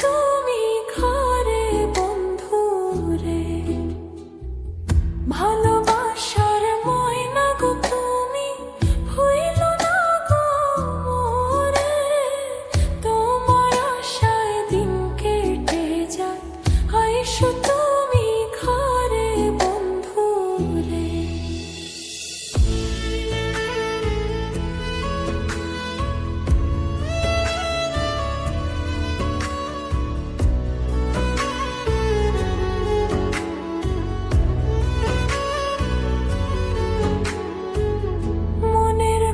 তুমি ঘরে বন্ধু রে, ভালোবাসার ময়না গো তুমি হইল না গো মোরে। তোমার আশায় দিন কেটে যায়, আইসো তুমি ঘরে বন্ধু রে। মনের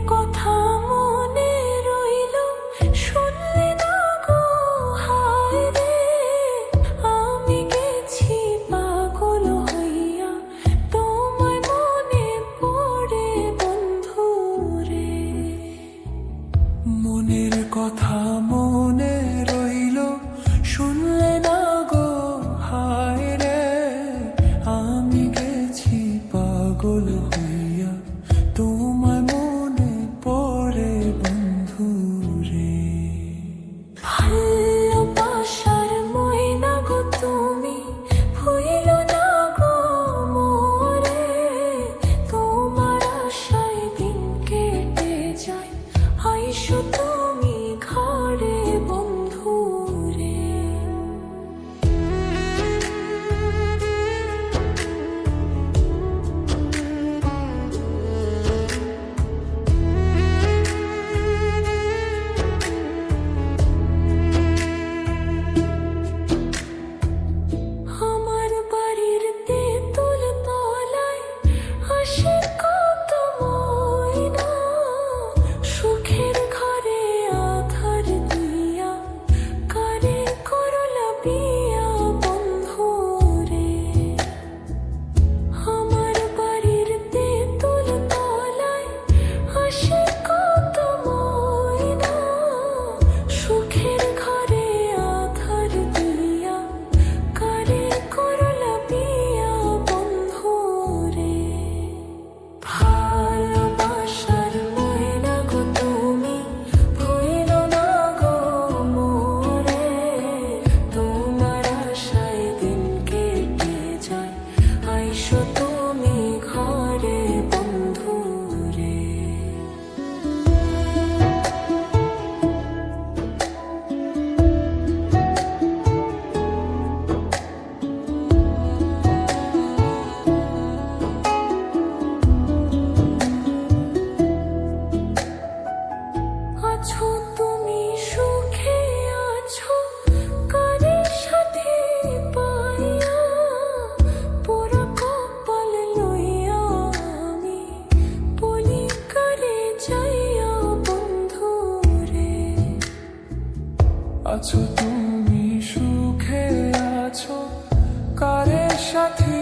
কথা মনে রইল, শুনলে না গো হায় রে। আমি গেছি পাগল হইয়া, তোমায় মনে পড়ে বন্ধু রে। ভালোবাসার ময়না গো তুমি হইল না গো মোরে। তোমার আশায় দিন কেটে যায়, আইসো তুমি ঘরে বন্ধু রে। আমার বাড়ির তেঁতুল তলায় হাসি কত ময়না, সুখের ঘরে আধার দিয়া কারে করলা বিয়া বন্ধু রে। আমার বাড়ির তেঁতুল তলায় হাসি কত ময়না, সুখের ঘরে আধার দিয়া কারে করলা বিয়া বন্ধু রে। ভালোবাসার ময়না গো তুমি ভুইল না গো মোরে। তোমার আশায় দিন কেটে যায়, আইসো তুমি ঘরে বন্ধু রে। আছো তুমি সুখে আছো কারের সাথে পাইয়া, পোড়া কপাল লইয়া আমি বলি কারে যাইয়া বন্ধু রে। আছো তুমি সুখে আছো কারের সাথে